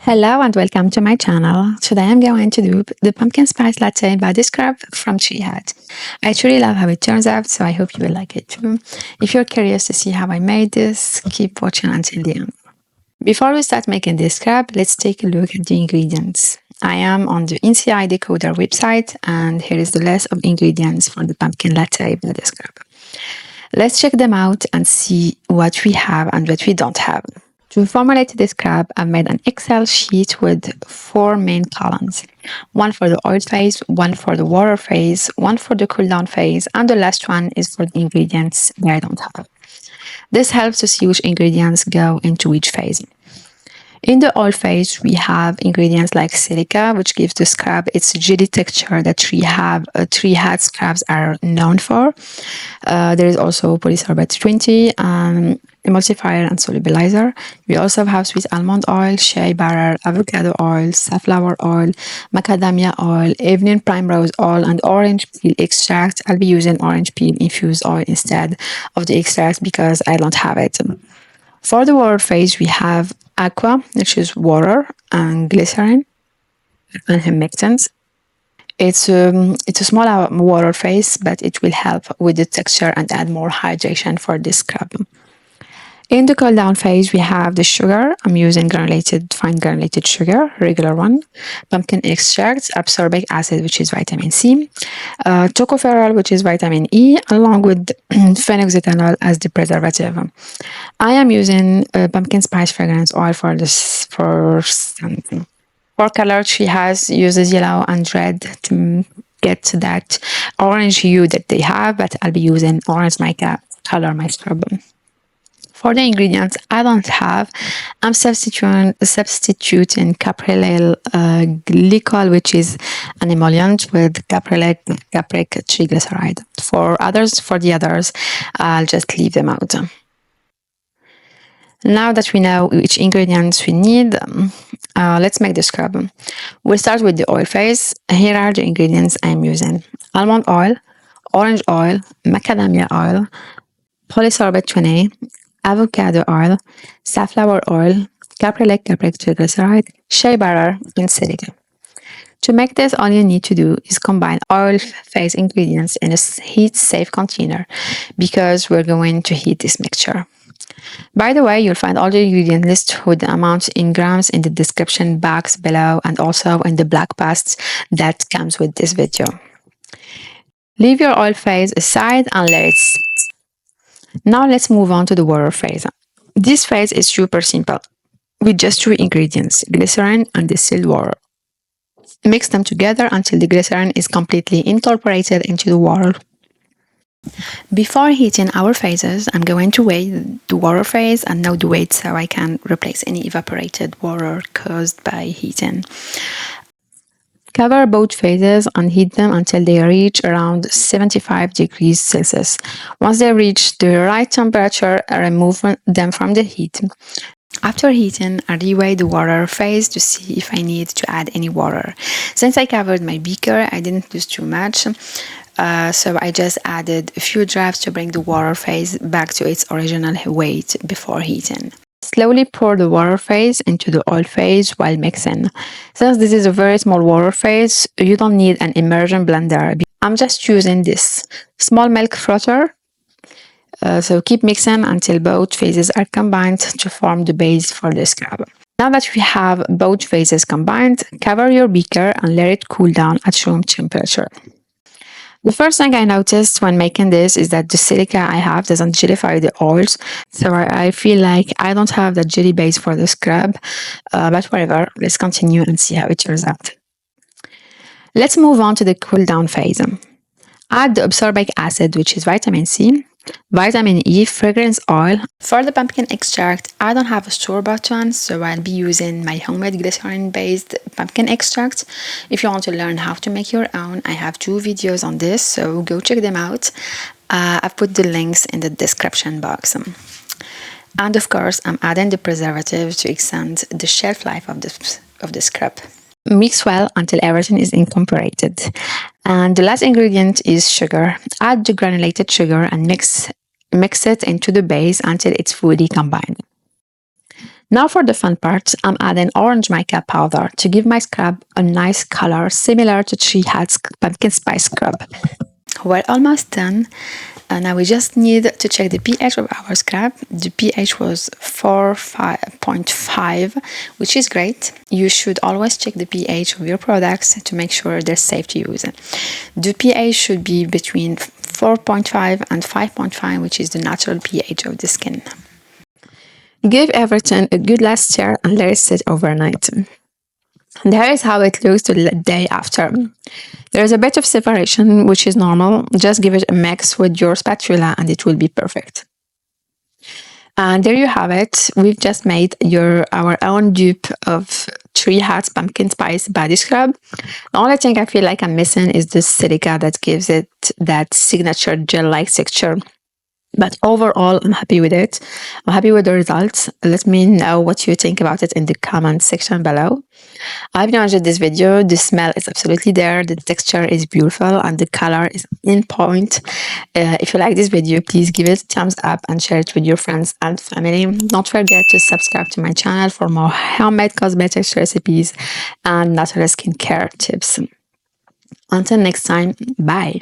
Hello and welcome to my channel. Today I'm going to do the pumpkin spice latte by the scrub from Shea. I truly love how it turns out, so I hope you will like it too. If you're curious to see how I made this, keep watching until the end. Before we start making this scrub, let's take a look at the ingredients. I am on the NCI Decoder website, and here is the list of ingredients for the pumpkin latte by the scrub. Let's check them out and see what we have and what we don't have. To formulate this scrub, I've made an Excel sheet with 4 main columns. One for the oil phase, one for the water phase, one for the cool down phase, and the last one is for the ingredients that I don't have. This helps to see which ingredients go into each phase. In the oil phase, we have ingredients like silica, which gives the scrub its jelly texture that tree hat scrubs are known for. There is also Polysorbate 20, emulsifier and solubilizer. We also have Sweet Almond oil, Shea butter, Avocado oil, Safflower oil, Macadamia oil, evening primerose oil, and orange peel extract. I'll be using orange peel infused oil instead of the extract because I don't have it. For the water phase, we have aqua, which is water, and glycerin and humectants. It's a smaller water phase, but it will help with the texture and add more hydration for this scrub. In the cool down phase, we have the sugar. I'm using fine granulated sugar, regular one, pumpkin extract, ascorbic acid, which is vitamin C, tocopherol, which is vitamin E, along with Phenoxyethanol as the preservative. I am using pumpkin spice fragrance oil for this. For color, she uses yellow and red to get that orange hue that they have, but I'll be using Orange Mica to color my scrub. For the ingredients I don't have, I'm substituting caprylyl glycol, which is an emollient, with capric triglyceride. For the others, I'll just leave them out. Now that we know which ingredients we need, let's make the scrub. We'll start with the oil phase. Here are the ingredients I'm using: almond oil, orange oil, macadamia oil, Polysorbate 20, avocado oil, safflower oil, capric triglyceride, shea butter, and silica. To make this, all you need to do is combine oil phase ingredients in a heat-safe container because we're going to heat this mixture. By the way, you'll find all the ingredient list with the amounts in grams in the description box below and also in the black post that comes with this video. Leave your oil phase aside and let it sit. Now let's move on to the water phase. This phase is super simple, with just 3 ingredients, glycerin and distilled water. Mix them together until the glycerin is completely incorporated into the water. Before heating our phases, I'm going to weigh the water phase and know the weight so I can replace any evaporated water caused by heating. Cover both phases and heat them until they reach around 75 degrees Celsius. Once they reach the right temperature, remove them from the heat. After heating, I reweigh the water phase to see if I need to add any water. Since I covered my beaker, I didn't use too much, so I just added a few drops to bring the water phase back to its original weight before heating. Slowly pour the water phase into the oil phase while mixing. Since this is a very small water phase, you don't need an immersion blender. I'm just using this small milk frother. So keep mixing until both phases are combined to form the base for the scrub. Now that we have both phases combined, cover your beaker and let it cool down at room temperature. The first thing I noticed when making this is that the silica I have doesn't gellify the oils, so I feel like I don't have that jelly base for the scrub, but whatever, let's continue and see how it turns out. Let's move on to the cool down phase. Add the ascorbic acid, which is vitamin C, vitamin E, fragrance oil. For the pumpkin extract, I don't have a store-bought one, so I'll be using my homemade glycerin-based pumpkin extract. If you want to learn how to make your own, I have 2 videos on this, so go check them out. I've put the links in the description box. And of course, I'm adding the preservative to extend the shelf life of the scrub. Mix well until everything is incorporated. And the last ingredient is sugar. Add the granulated sugar and mix it into the base until it's fully combined. Now for the fun part, I'm adding Orange Mica powder to give my scrub a nice color similar to Tree Hat's pumpkin spice scrub. We're almost done. Now we just need to check the pH of our scrub. The pH was 4.5, which is great. You should always check the pH of your products to make sure they're safe to use. The pH should be between 4.5 and 5.5, which is the natural pH of the skin. Give everything a good last stir and let it sit overnight. There is how it looks the day after. There is a bit of separation, which is normal. Just give it a mix with your spatula and it will be perfect. And there you have it. We've just made our own dupe of Tree Hat's pumpkin spice body scrub. The only thing I feel like I'm missing is the silica that gives it that signature gel-like texture. But overall, I'm happy with it. I'm happy with the results. Let me know what you think about it in the comment section below. I hope you enjoyed this video. The smell is absolutely there. The texture is beautiful and the color is in point. If you like this video, please give it a thumbs up and share it with your friends and family. Don't forget to subscribe to my channel for more handmade cosmetics recipes and natural skincare tips. Until next time, bye.